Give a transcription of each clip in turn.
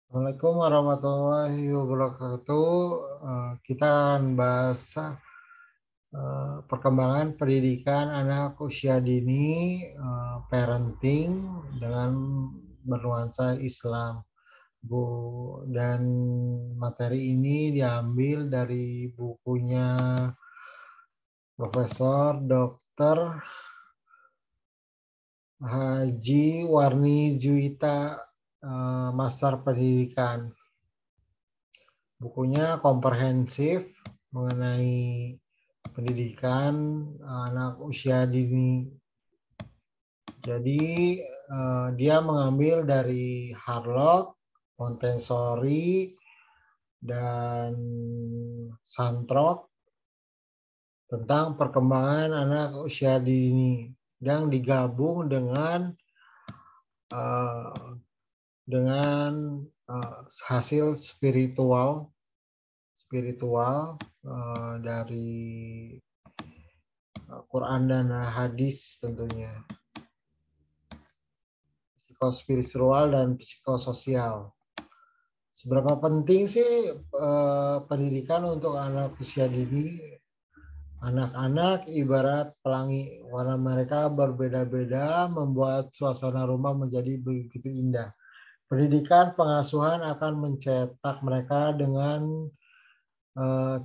Assalamualaikum warahmatullahi wabarakatuh. Kita akan bahas perkembangan pendidikan anak usia dini, parenting dengan bernuansa Islam. Bu, dan materi ini diambil dari bukunya Profesor Dr. Haji Warni Juwita, Master Pendidikan. Bukunya komprehensif mengenai pendidikan anak usia dini. Jadi dia mengambil dari Harlock, Montessori, dan Santrop tentang perkembangan anak usia dini yang digabung dengan hasil spiritual dari Quran dan hadis tentunya, psikospiritual dan psikososial. Seberapa penting sih pendidikan untuk anak usia dini? Anak-anak ibarat pelangi, warna mereka berbeda-beda membuat suasana rumah menjadi begitu indah. Pendidikan pengasuhan akan mencetak mereka dengan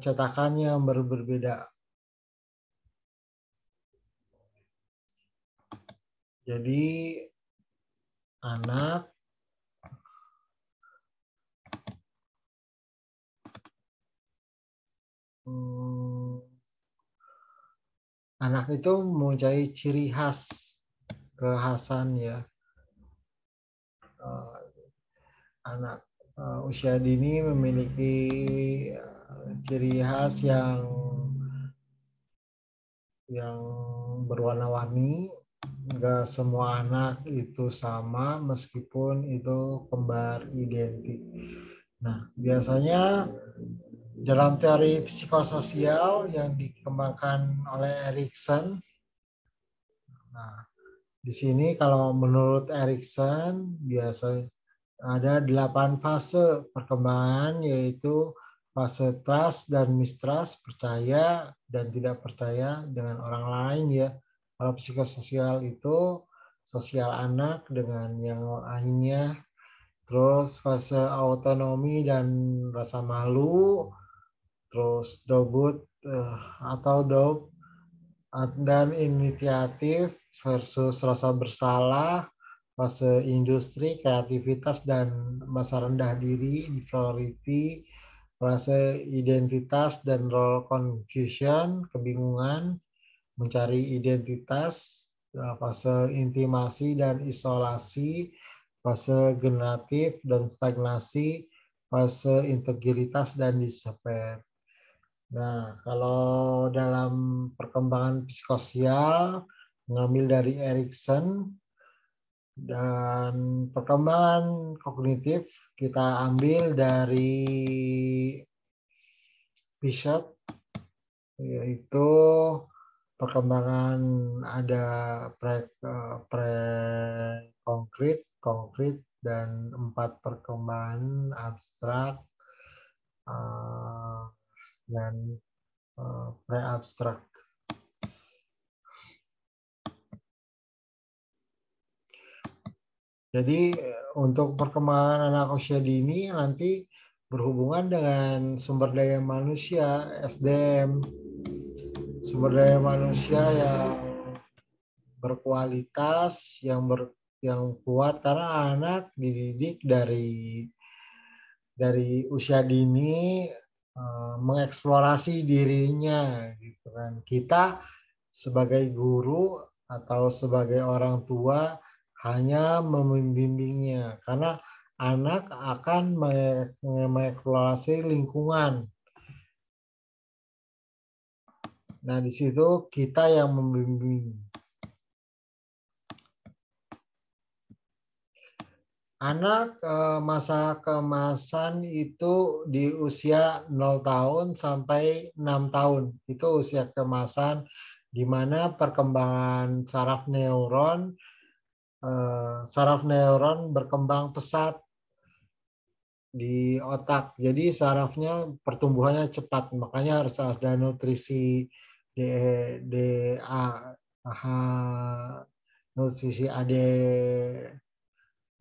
cetakan yang berbeda. Jadi anak itu mempunyai ciri khas, kekhasan ya. Anak usia dini memiliki ciri khas yang berwarna-warni. Enggak semua anak itu sama meskipun itu kembar identik. Nah, biasanya dalam teori psikososial yang dikembangkan oleh Erikson, nah, di sini kalau menurut Erikson biasanya ada 8 fase perkembangan, yaitu fase trust dan mistrust, percaya dan tidak percaya dengan orang lain ya. Kalau psikososial itu sosial anak dengan yang lainnya. Terus fase autonomi dan rasa malu, terus dobut atau dob dan inisiatif versus rasa bersalah, fase industri, kreativitas, dan masa rendah diri, inferiority, fase identitas dan role confusion, kebingungan, mencari identitas, fase intimasi dan isolasi, fase generatif dan stagnasi, fase integritas dan despair. Nah, kalau dalam perkembangan psikososial mengambil dari Erikson, dan perkembangan kognitif kita ambil dari Bishop, yaitu perkembangan ada pre-konkret, konkret, dan 4 perkembangan abstrak dan pre-abstrak. Jadi untuk perkembangan anak usia dini nanti berhubungan dengan sumber daya manusia, SDM, sumber daya manusia yang berkualitas, yang kuat, karena anak dididik dari usia dini mengeksplorasi dirinya gitu kan. Kita sebagai guru atau sebagai orang tua hanya membimbingnya, karena anak akan mengeksplorasi lingkungan. Nah, di situ kita yang membimbing. Anak masa keemasan itu di usia 0 tahun sampai 6 tahun. Itu usia keemasan di mana perkembangan saraf neuron berkembang pesat. di otak. Jadi sarafnya pertumbuhannya cepat, makanya harus ada nutrisi D, DA, AH, nutrisi AD,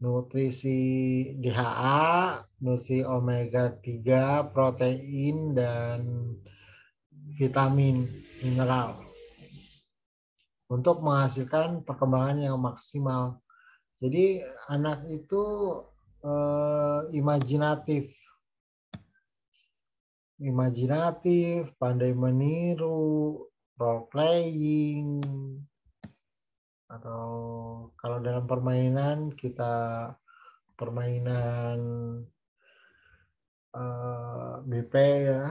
nutrisi DHA, nutrisi omega 3, protein, dan vitamin, mineral untuk menghasilkan perkembangan yang maksimal. Jadi anak itu imajinatif, pandai meniru, role playing, atau kalau dalam permainan kita permainan BP ya,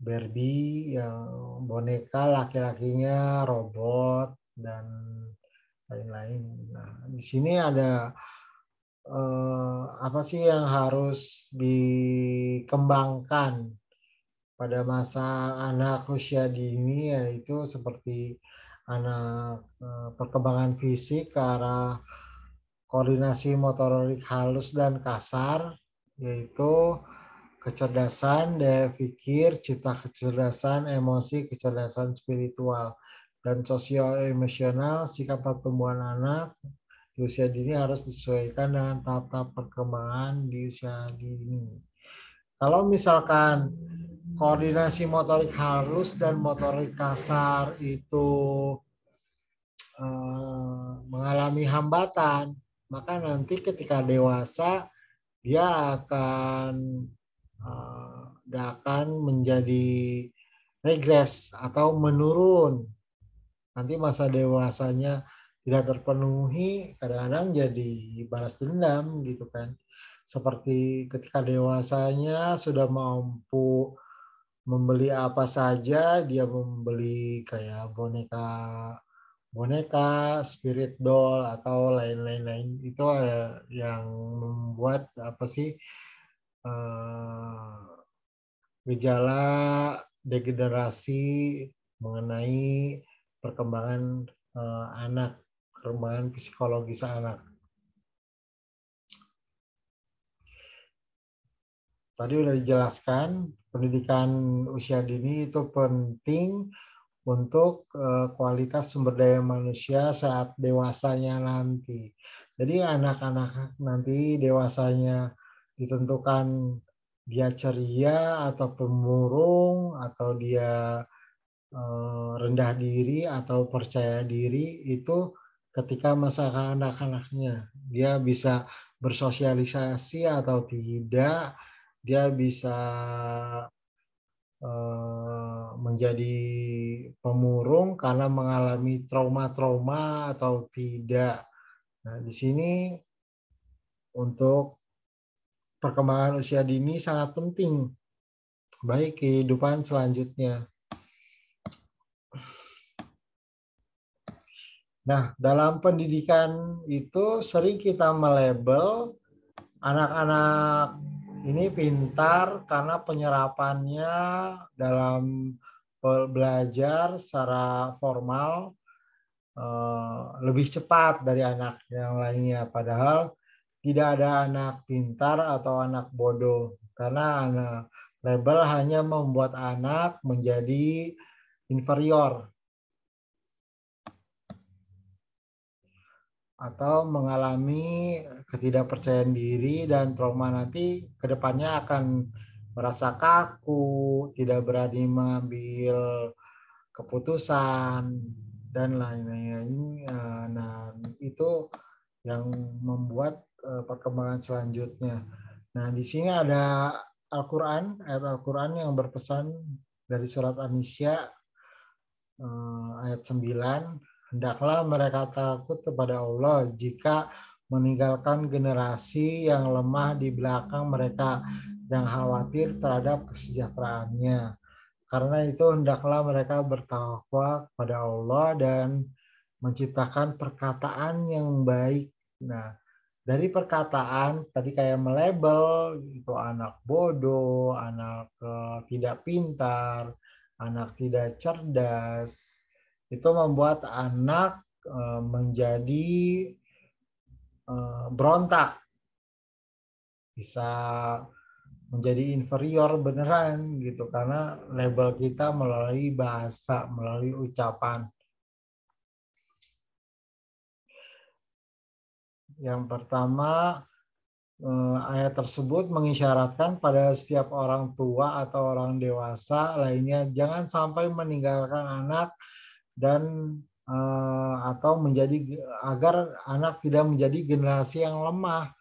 Barbie yang boneka laki-lakinya robot dan lain-lain. Nah, di sini ada apa sih yang harus dikembangkan pada masa anak usia dini, yaitu seperti anak perkembangan fisik ke arah koordinasi motorik halus dan kasar, yaitu kecerdasan, daya pikir, cipta kecerdasan, emosi, kecerdasan spiritual, dan sosio-emosional. Sikap pertumbuhan anak di usia dini harus disesuaikan dengan tahap-tahap perkembangan di usia dini. Kalau misalkan koordinasi motorik halus dan motorik kasar itu mengalami hambatan, maka nanti ketika dewasa dia akan menjadi regres atau menurun. Nanti masa dewasanya tidak terpenuhi, kadang-kadang jadi balas dendam gitu kan. Seperti ketika dewasanya sudah mampu membeli apa saja, dia membeli kayak boneka, spirit doll atau lain-lain. Itu yang membuat apa sih gejala degenerasi mengenai perkembangan anak, perkembangan psikologis anak. Tadi udah dijelaskan, pendidikan usia dini itu penting untuk kualitas sumber daya manusia saat dewasanya nanti. Jadi anak-anak nanti dewasanya ditentukan dia ceria atau pemurung, atau dia rendah diri atau percaya diri, itu ketika masa anak-anaknya. Dia bisa bersosialisasi atau tidak, dia bisa menjadi pemurung karena mengalami trauma-trauma atau tidak. Nah, di sini untuk perkembangan usia dini sangat penting bagi kehidupan selanjutnya. Nah, dalam pendidikan itu sering kita melabel anak-anak ini pintar karena penyerapannya dalam belajar secara formal lebih cepat dari anak yang lainnya. Padahal tidak ada anak pintar atau anak bodoh, karena label hanya membuat anak menjadi inferior atau mengalami ketidakpercayaan diri dan trauma. Nanti kedepannya akan merasa kaku, tidak berani mengambil keputusan, dan lain-lain. Nah, itu yang membuat perkembangan selanjutnya. Nah, di sini ada Al-Quran, ayat Al-Quran yang berpesan dari surat An-Nisya ayat 9. Hendaklah mereka takut kepada Allah jika meninggalkan generasi yang lemah di belakang mereka, yang khawatir terhadap kesejahteraannya. Karena itu hendaklah mereka bertakwa kepada Allah dan menciptakan perkataan yang baik. Nah, dari perkataan tadi kayak melabel itu anak bodoh, anak tidak pintar, anak tidak cerdas, itu membuat anak menjadi berontak, bisa menjadi inferior beneran gitu karena label kita melalui bahasa, melalui ucapan. Yang pertama, ayat tersebut mengisyaratkan pada setiap orang tua atau orang dewasa lainnya jangan sampai meninggalkan anak dan atau menjadi agar anak tidak menjadi generasi yang lemah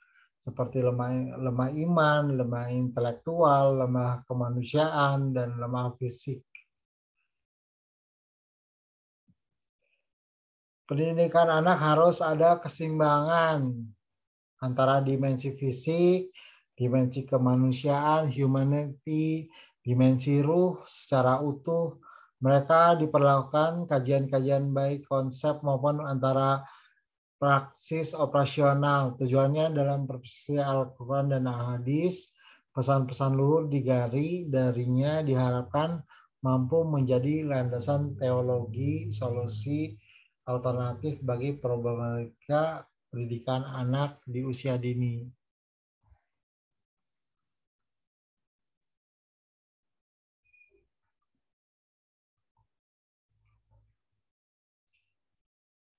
seperti lemah iman, lemah intelektual, lemah kemanusiaan dan lemah fisik. Pendidikan anak harus ada keseimbangan antara dimensi fisik, dimensi kemanusiaan, humanity, dimensi ruh secara utuh. Mereka diperlakukan kajian-kajian baik konsep maupun antara praksis operasional. Tujuannya dalam persepsi Al-Quran dan Al-Hadis, pesan-pesan luhur digari darinya diharapkan mampu menjadi landasan teologi, solusi alternatif bagi problematika pendidikan anak di usia dini.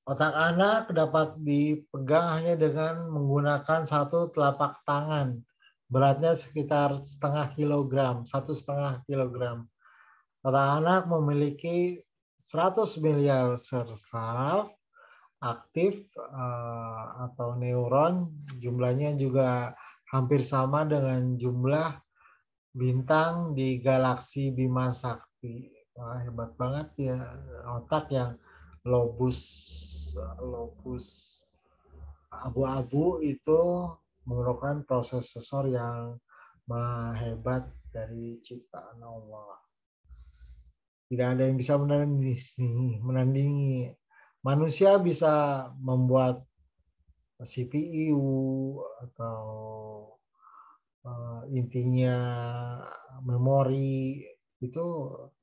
Otak anak dapat dipegang hanya dengan menggunakan satu telapak tangan. Beratnya sekitar 0,5 kilogram, 1,5 kilogram. Otak anak memiliki 100 miliar sel saraf aktif atau neuron. Jumlahnya juga hampir sama dengan jumlah bintang di galaksi Bima Sakti. Wah, hebat banget ya otak yang lobus abu-abu itu merupakan prosesor yang maha hebat dari ciptaan Allah. Tidak ada yang bisa menandingi. Manusia bisa membuat CPU atau intinya memori itu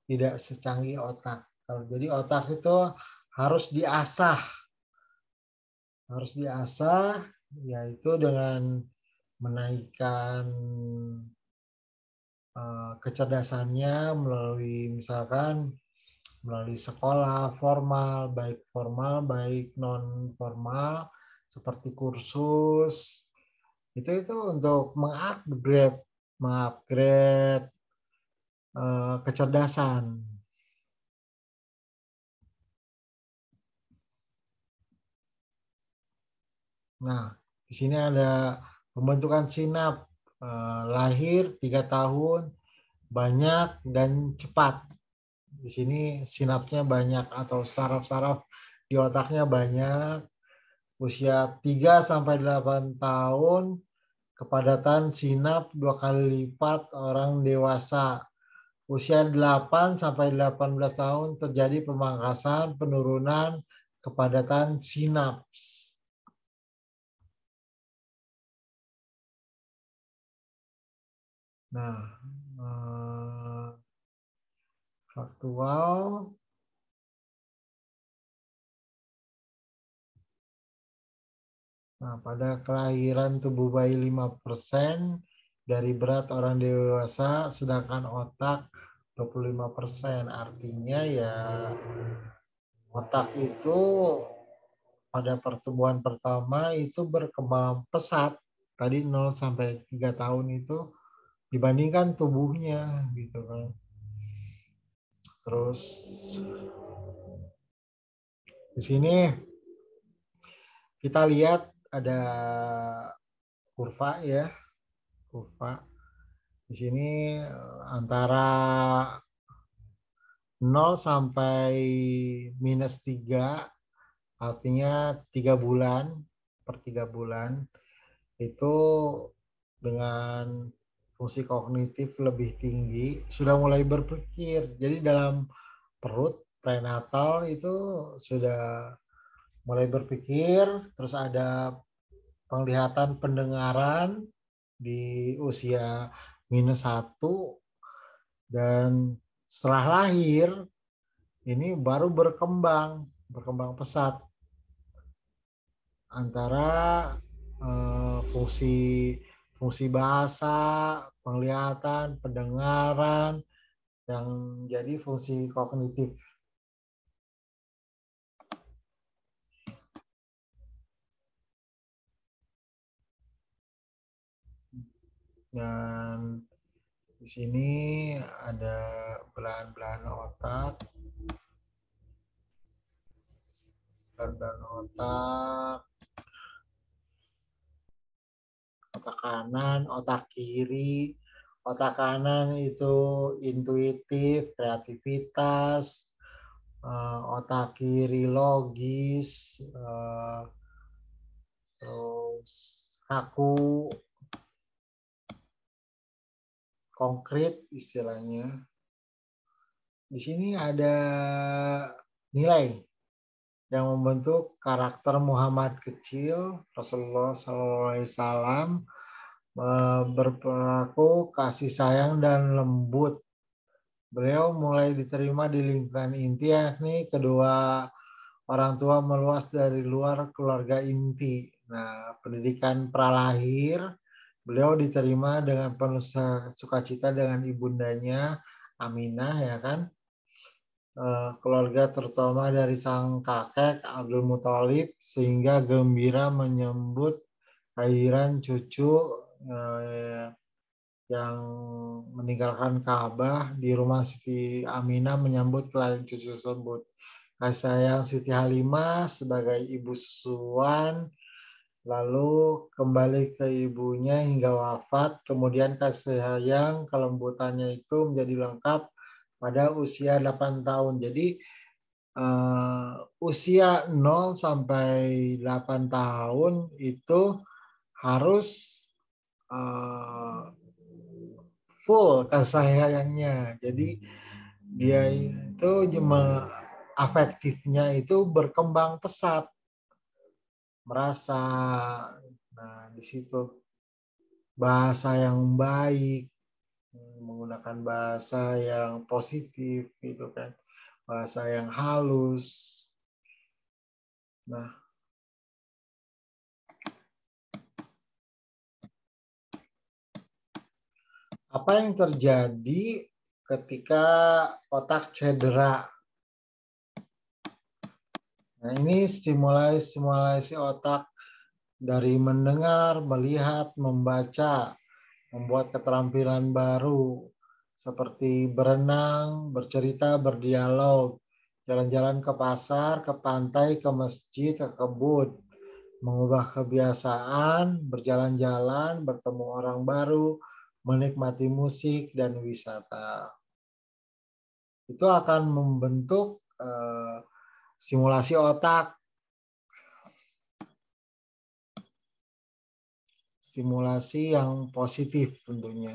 tidak secanggih otak. Jadi otak itu harus diasah, yaitu dengan menaikkan kecerdasannya melalui misalkan melalui sekolah formal, baik non formal seperti kursus itu untuk mengupgrade kecerdasan. Nah, di sini ada pembentukan sinap lahir 3 tahun, banyak dan cepat. Di sini sinapsnya banyak atau saraf-saraf di otaknya banyak. Usia 3 sampai 8 tahun, kepadatan sinap 2 kali lipat orang dewasa. Usia 8 sampai 18 tahun terjadi pemangkasan, penurunan kepadatan sinaps. Nah, faktual. Nah, pada kelahiran tubuh bayi 5% dari berat orang dewasa, sedangkan otak 25%. Artinya ya otak itu pada pertumbuhan pertama itu berkembang pesat. Tadi 0 sampai 3 tahun itu dibandingkan tubuhnya gitu kan. Terus di sini kita lihat ada kurva ya. Kurva. Di sini antara 0 sampai -3 artinya 3 bulan per 3 bulan itu dengan fungsi kognitif lebih tinggi sudah mulai berpikir. Jadi dalam perut prenatal itu sudah mulai berpikir, terus ada penglihatan pendengaran di usia -1 dan setelah lahir ini baru berkembang pesat antara fungsi bahasa, penglihatan, pendengaran, yang jadi fungsi kognitif. Dan di sini ada belahan-belahan otak. Belahan otak, otak kanan, otak kiri. Otak kanan itu intuitif, kreativitas. Otak kiri logis, terus kaku, konkret istilahnya. Di sini ada nilai yang membentuk karakter Muhammad kecil, Rasulullah SAW, berperilaku kasih sayang dan lembut. Beliau mulai diterima di lingkungan inti, yakni kedua orang tua meluas dari luar keluarga inti. Nah, pendidikan pralahir, beliau diterima dengan penuh sukacita dengan ibundanya Aminah, ya kan? Keluarga terutama dari sang kakek Abdul Muthalib, sehingga gembira menyambut kelahiran cucu yang meninggalkan Ka'bah di rumah Siti Aminah menyambut kelahiran cucu tersebut. Kasih sayang Siti Halimah sebagai ibu susuan, lalu kembali ke ibunya hingga wafat. Kemudian kasih sayang kelembutannya itu menjadi lengkap pada usia 8 tahun. Jadi usia 0 sampai 8 tahun itu harus full kasih sayangnya. Jadi dia itu afektifnya itu berkembang pesat, merasa, nah di situ bahasa yang baik, menggunakan bahasa yang positif gitu kan, bahasa yang halus. Nah, apa yang terjadi ketika otak cedera? Nah, ini stimulasi otak dari mendengar, melihat, membaca, membuat keterampilan baru seperti berenang, bercerita, berdialog, jalan-jalan ke pasar, ke pantai, ke masjid, ke kebun, mengubah kebiasaan, berjalan-jalan, bertemu orang baru, menikmati musik dan wisata. Itu akan membentuk simulasi otak. Stimulasi yang positif tentunya.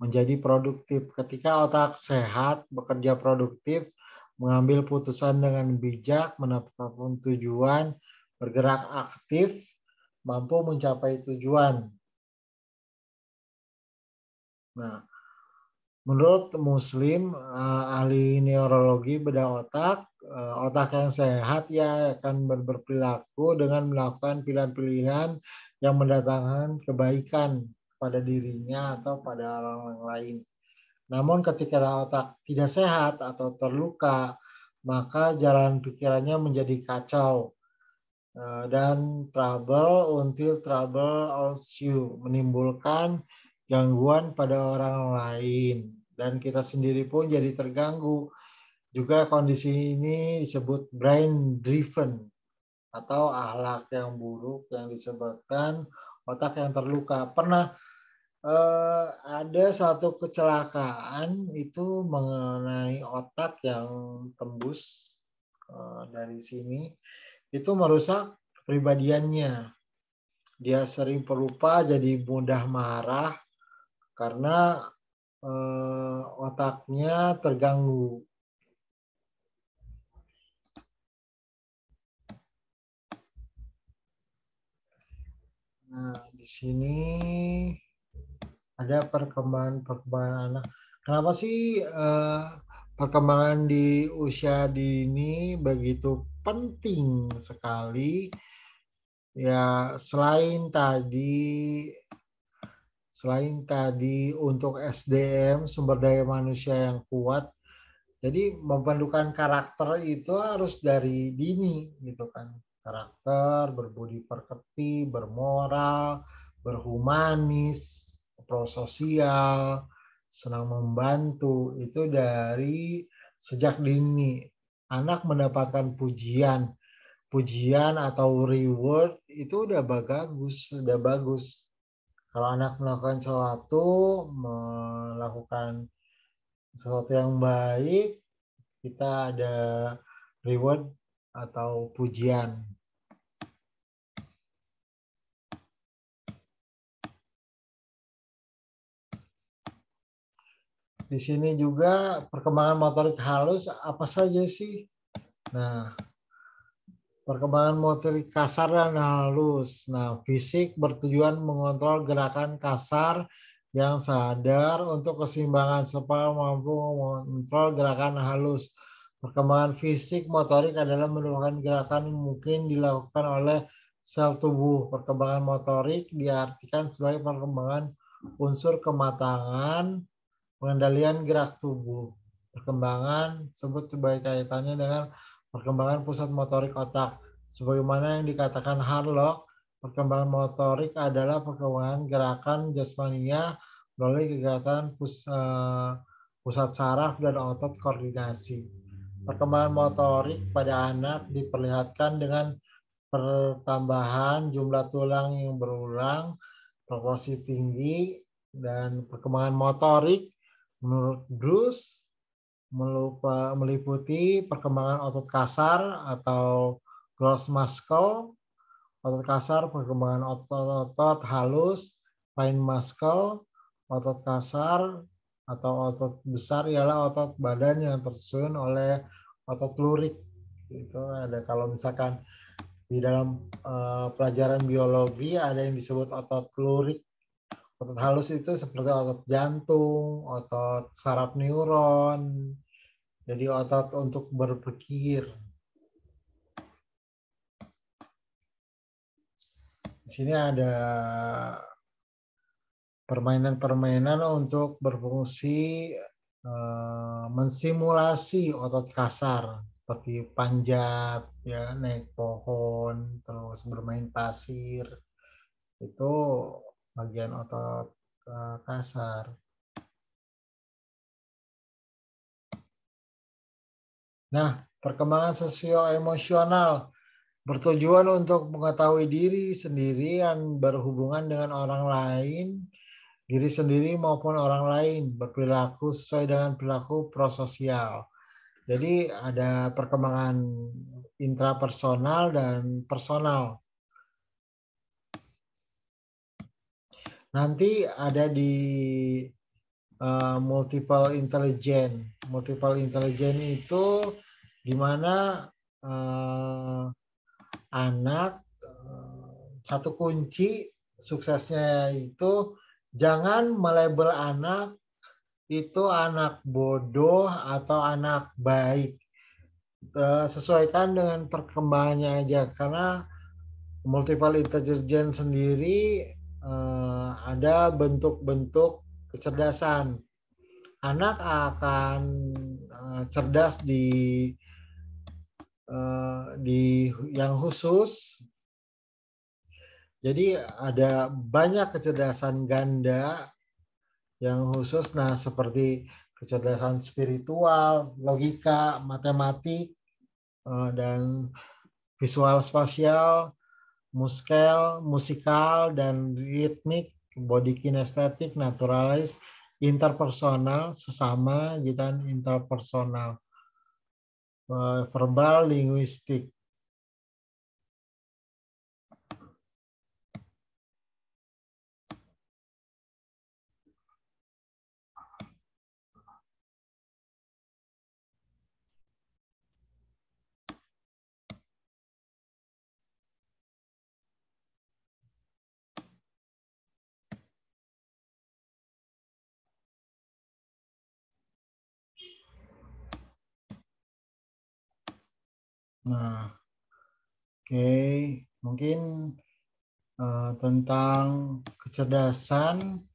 Menjadi produktif. Ketika otak sehat, bekerja produktif, mengambil putusan dengan bijak, menetapkan tujuan, bergerak aktif, mampu mencapai tujuan. Nah, menurut Muslim, ahli neurologi bedah otak, otak yang sehat ya akan berperilaku dengan melakukan pilihan-pilihan yang mendatangkan kebaikan pada dirinya atau pada orang lain. Namun ketika otak tidak sehat atau terluka, maka jalan pikirannya menjadi kacau dan trouble until trouble owns you, menimbulkan gangguan pada orang lain dan kita sendiri pun jadi terganggu. Juga kondisi ini disebut brain driven atau akhlak yang buruk yang disebabkan otak yang terluka. Pernah ada suatu kecelakaan itu mengenai otak yang tembus dari sini, itu merusak kepribadiannya. Dia sering pelupa, jadi mudah marah karena otaknya terganggu. Nah, di sini ada perkembangan anak. Kenapa sih perkembangan di usia dini begitu penting sekali? Ya, selain tadi selain tadi untuk SDM, sumber daya manusia yang kuat, jadi pembentukan karakter itu harus dari dini gitu kan. Karakter, berbudi pekerti, bermoral, berhumanis, prososial, senang membantu, itu dari sejak dini. Anak mendapatkan pujian atau reward itu udah bagus. Kalau anak melakukan sesuatu yang baik, kita ada reward atau pujian. Di sini juga perkembangan motorik halus apa saja sih? Nah, perkembangan motorik kasar dan halus. Nah, fisik bertujuan mengontrol gerakan kasar yang sadar untuk keseimbangan serta mampu mengontrol gerakan halus. Perkembangan fisik motorik adalah merupakan gerakan yang mungkin dilakukan oleh sel tubuh. Perkembangan motorik diartikan sebagai perkembangan unsur kematangan, pengendalian gerak tubuh. Perkembangan sebut sebagai kaitannya dengan perkembangan pusat motorik otak. Sebagaimana yang dikatakan Harlock, perkembangan motorik adalah perkembangan gerakan jasmania melalui kegiatan pusat saraf dan otot koordinasi. Perkembangan motorik pada anak diperlihatkan dengan pertambahan jumlah tulang yang berulang, proporsi tinggi, dan perkembangan motorik menurut Bruce meliputi perkembangan otot kasar atau gross muscle, otot kasar, perkembangan otot-otot halus, fine muscle, otot kasar atau otot besar ialah otot badan yang tersusun oleh otot lurik. Itu ada kalau misalkan di dalam pelajaran biologi ada yang disebut otot lurik. Otot halus itu seperti otot jantung, otot saraf neuron, jadi otot untuk berpikir. Di sini ada permainan-permainan untuk berfungsi menstimulasi otot kasar seperti panjat, ya, naik pohon, terus bermain pasir. Itu bagian otot kasar. Nah, perkembangan sosio-emosional bertujuan untuk mengetahui diri sendiri yang berhubungan dengan orang lain, diri sendiri maupun orang lain, berperilaku sesuai dengan perilaku prososial. Jadi ada perkembangan intrapersonal dan personal. Nanti ada di multiple intelligence. Multiple intelligence itu di mana anak satu kunci suksesnya itu jangan melabel anak itu anak bodoh atau anak baik. Sesuaikan dengan perkembangannya aja karena multiple intelligence sendiri ada bentuk-bentuk kecerdasan. Anak akan cerdas di yang khusus. Jadi ada banyak kecerdasan ganda yang khusus. Nah, seperti kecerdasan spiritual, logika, matematik, dan visual spasial, musikal, dan ritmik, body kinestetik, naturalis, interpersonal, sesama, gitu kan, interpersonal, verbal, linguistik. Nah, oke, mungkin tentang kecerdasan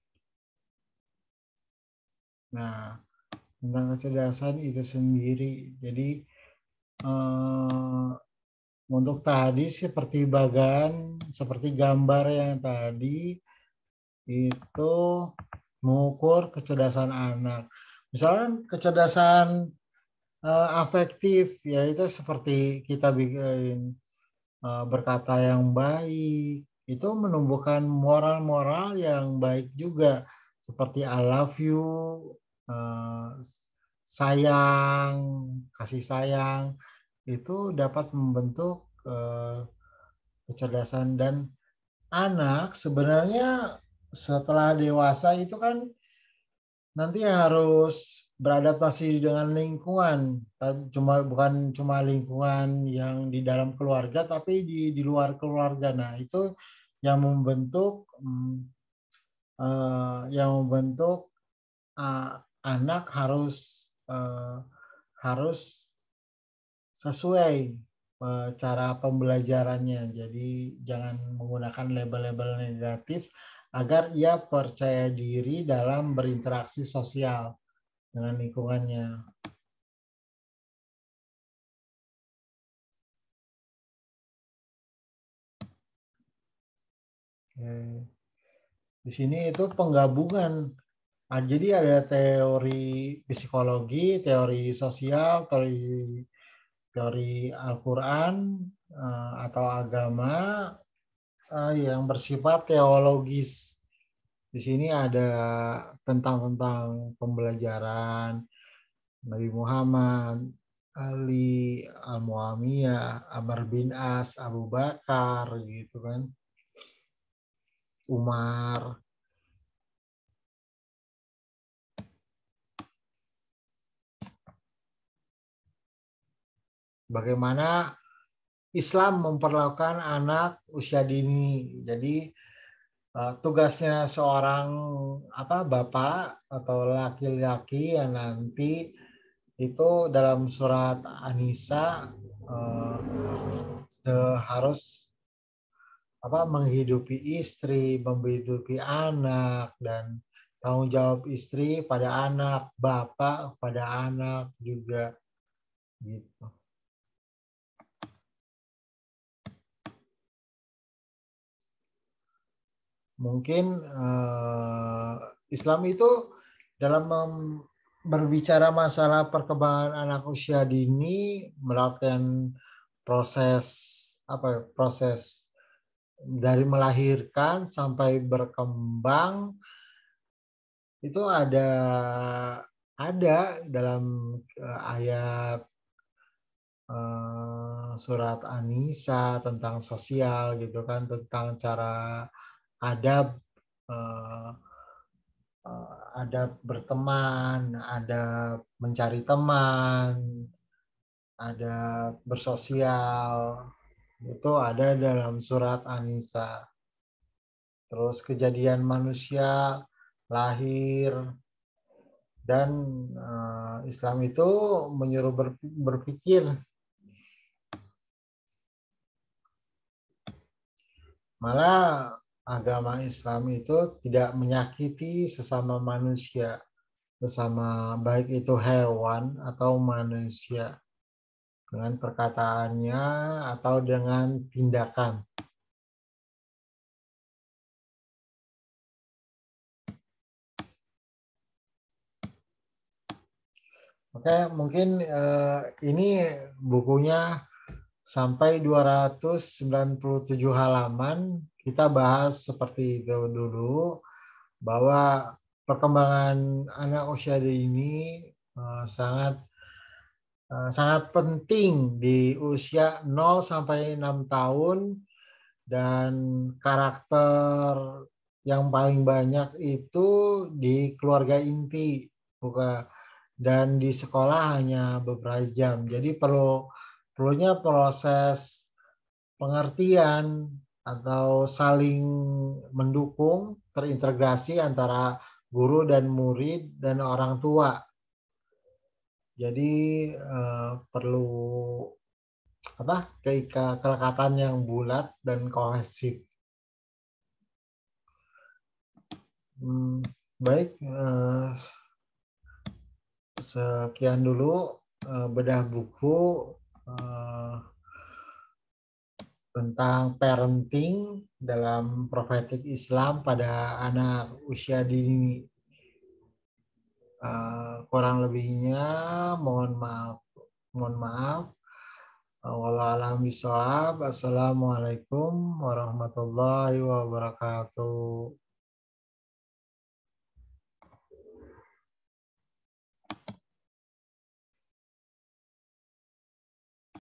Nah, tentang kecerdasan itu sendiri. Jadi untuk tadi seperti seperti gambar yang tadi itu mengukur kecerdasan anak. Misalnya kecerdasan afektif, yaitu seperti kita bikin berkata yang baik, itu menumbuhkan moral-moral yang baik juga, seperti I love you, eh, sayang, kasih sayang, itu dapat membentuk kecerdasan. Dan anak sebenarnya setelah dewasa itu kan nanti harus beradaptasi dengan lingkungan, bukan cuma lingkungan yang di dalam keluarga, tapi di luar keluarga. Nah, itu yang membentuk anak harus sesuai cara pembelajarannya. Jadi jangan menggunakan label-label negatif agar ia percaya diri dalam berinteraksi sosial dengan lingkungannya. Di sini itu penggabungan. Jadi ada teori psikologi, teori sosial, teori Al-Quran atau agama yang bersifat teologis. Di sini ada tentang pembelajaran Nabi Muhammad, Ali, Al-Mu'awiyah, Amr bin As, Abu Bakar, gitu kan, Umar. Bagaimana Islam memperlakukan anak usia dini. Jadi tugasnya seorang bapak atau laki-laki yang nanti itu dalam surat An-Nisa harus menghidupi istri, menghidupi anak, dan tanggung jawab istri pada anak, bapak pada anak juga, gitu. Mungkin Islam itu dalam berbicara masalah perkembangan anak usia dini melakukan proses dari melahirkan sampai berkembang, itu ada dalam ayat surat An-Nisa tentang sosial, gitu kan, tentang cara adab adab berteman, adab mencari teman, adab bersosial, itu ada dalam surat An-Nisa. Terus kejadian manusia lahir, dan Islam itu menyuruh berpikir. Malah agama Islam itu tidak menyakiti sesama manusia, baik itu hewan atau manusia, dengan perkataannya atau dengan tindakan. Oke, mungkin ini bukunya sampai 297 halaman. Kita bahas seperti itu dulu, bahwa perkembangan anak usia dini sangat penting di usia 0 sampai 6 tahun, dan karakter yang paling banyak itu di keluarga inti, dan di sekolah hanya beberapa jam. Jadi perlunya proses pengertian atau saling mendukung, terintegrasi antara guru dan murid dan orang tua. Jadi perlu kelekatan yang bulat dan kohesif. Baik, sekian dulu bedah buku tentang parenting dalam prophetic Islam pada anak usia dini. Kurang lebihnya mohon maaf. Wallahualam bishawab. Assalamualaikum warahmatullahi wabarakatuh.